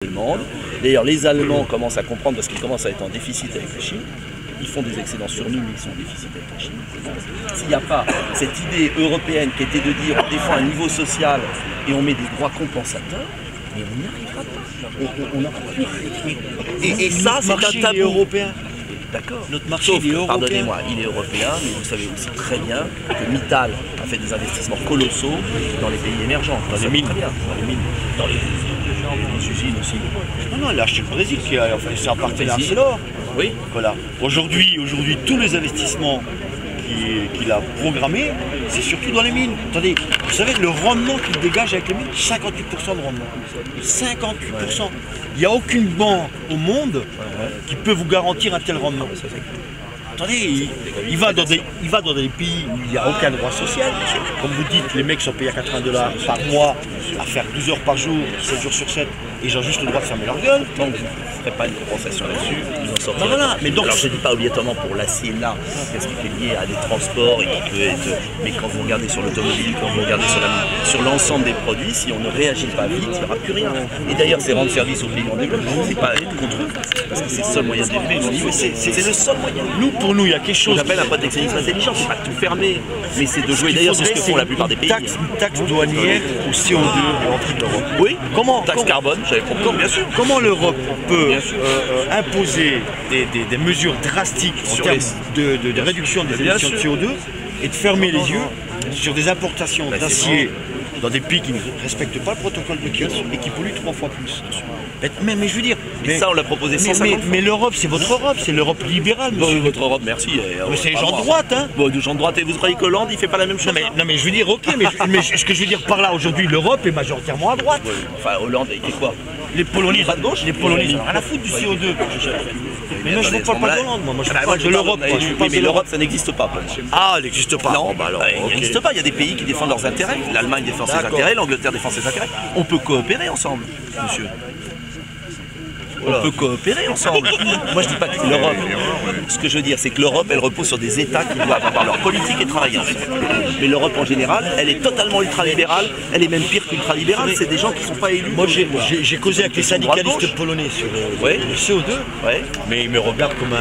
Allemande. D'ailleurs, les Allemands commencent à comprendre parce qu'ils commencent à être en déficit avec la Chine. Ils font des excédents sur nous, mais ils sont en déficit avec la Chine. S'il n'y a pas cette idée européenne qui était de dire on défend un niveau social et on met des droits compensateurs, mais on n'y arrivera pas. On n'aura pas. Et ça, c'est un tabou européen. D'accord. Notre marché est européen. Pardonnez-moi, il est européen, mais vous savez aussi très bien que Mittal a fait des investissements colossaux dans les pays émergents. Dans les mines. Très bien. Dans les mines. Dans les usines aussi. Non, il a acheté le Brésil, c'est un partenaire Arcelor. Oui. Voilà. Aujourd'hui, tous les investissements qu'il a programmés, c'est surtout dans les mines. Attendez, vous savez le rendement qu'il dégage avec les mines, 58% de rendement. 58%. Il n'y a aucune banque au monde qui peut vous garantir un tel rendement. Attendez, il va dans des pays où il n'y a aucun droit social. Comme vous dites, les mecs sont payés à $80 par mois à faire 12 heures par jour, 7 jours sur 7, et ils ont juste le droit de fermer leur gueule. Donc vous ne ferez pas une compensation là-dessus, ils vont sortir. Non, voilà. Mais donc, alors je ne dis pas obligatoirement pour l'acier là, parce qu'il est lié à des transports et qui peut être. Mais quand vous regardez sur l'automobile, quand vous regardez sur l'ensemble des produits, si on ne réagit pas vite, il n'y aura plus rien. Et d'ailleurs, c'est rendre service aux pays en développement, c'est pas être contre eux, parce que c'est le seul moyen de développer. Ils ont dit oui, c'est le seul moyen. Pour nous, il y a quelque chose. On appelle un protectionnisme intelligent, c'est pas tout fermer, mais c'est de jouer. D'ailleurs, c'est ce que font la plupart des pays. Une taxe douanière au CO2 et entrée de l'Europe. Oui, comment taxe carbone, j'avais compris, bien sûr. Comment l'Europe peut imposer des mesures drastiques en termes de réduction des émissions de CO2 et de fermer les yeux sur des importations d'acier dans des pays qui ne respectent pas le protocole de Kyoto et qui polluent 3 fois plus. Mais je veux dire... Mais ça, on l'a proposé 150 mais l'Europe, c'est votre Europe, c'est l'Europe libérale, monsieur. Votre Europe, merci. Mais c'est les gens de droite, hein. Bon, des gens de droite, et vous croyez que Hollande, il fait pas la même chose? Non mais je veux dire, ok, mais ce que je veux dire par là, aujourd'hui, l'Europe est majoritairement à droite. Oui. Enfin, Hollande, il fait quoi? Les Polonais, pas de gauche. Les Polonais, ils n'ont rien à foutre du CO2. Mais non, je ne parle pas d'Hollande, moi. Je parle de l'Europe. Oui, mais l'Europe, ça n'existe pas pour moi. Ah, elle n'existe pas. Non, il n'existe pas. Il y a des pays qui défendent leurs intérêts. L'Allemagne défend ses intérêts, l'Angleterre défend ses intérêts. On peut coopérer ensemble, monsieur. On peut coopérer ensemble. Moi, je dis pas que l'Europe. Ce que je veux dire, c'est que l'Europe, elle repose sur des États qui doivent avoir leur politique et travailler ensemble. Mais l'Europe, en général, elle est totalement ultralibérale. Elle est même pire qu'ultralibérale. C'est des gens qui ne sont pas élus. Moi, j'ai causé avec les syndicalistes polonais sur le CO2. Ouais. Mais ils me regardent comme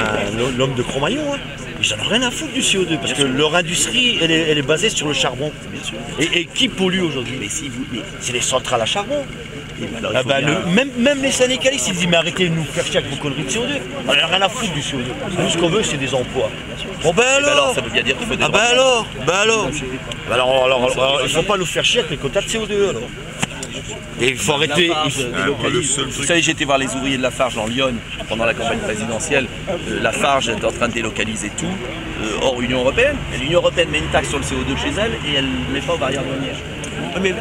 l'homme de Cro-Magnon. Hein. Ils n'en ont rien à foutre du CO2 parce que leur industrie, elle est basée sur le charbon. Bien sûr. Et qui pollue aujourd'hui? C'est les centrales à charbon. Même les syndicalistes, ils disent mais arrêtez de nous faire chier avec vos conneries de CO2. On n'a rien à foutre du CO2. Nous, ce qu'on veut, c'est des emplois. Bon ben alors, ça veut bien dire qu'il faut des emplois. Alors, il ne faut pas nous faire chier avec les quotas de CO2 alors. Et il faut arrêter. Vous savez, j'ai été voir les ouvriers de Lafarge en Lyon pendant la campagne présidentielle. Lafarge est en train de délocaliser tout hors Union Européenne. L'Union Européenne met une taxe sur le CO2 chez elle et elle ne met pas aux barrières douanières.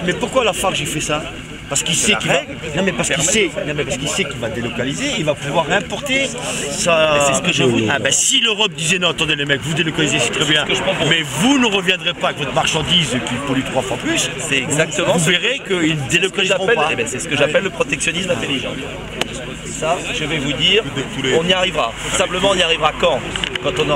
Mais pourquoi Lafarge fait ça? Parce qu'il sait qu'il va. Non mais parce qu'il sait qu'il va délocaliser, il va pouvoir importer ça. C'est ce que je vous dis. Ah ben si l'Europe disait non, attendez les mecs, vous délocalisez, c'est très bien. Mais vous ne reviendrez pas avec votre marchandise qui pollue 3 fois plus. C'est exactement. Vous verrez qu'ils ne délocaliseront pas. C'est ce que j'appelle le protectionnisme intelligent. Ça, je vais vous dire, on y arrivera. Simplement, on y arrivera quand on aura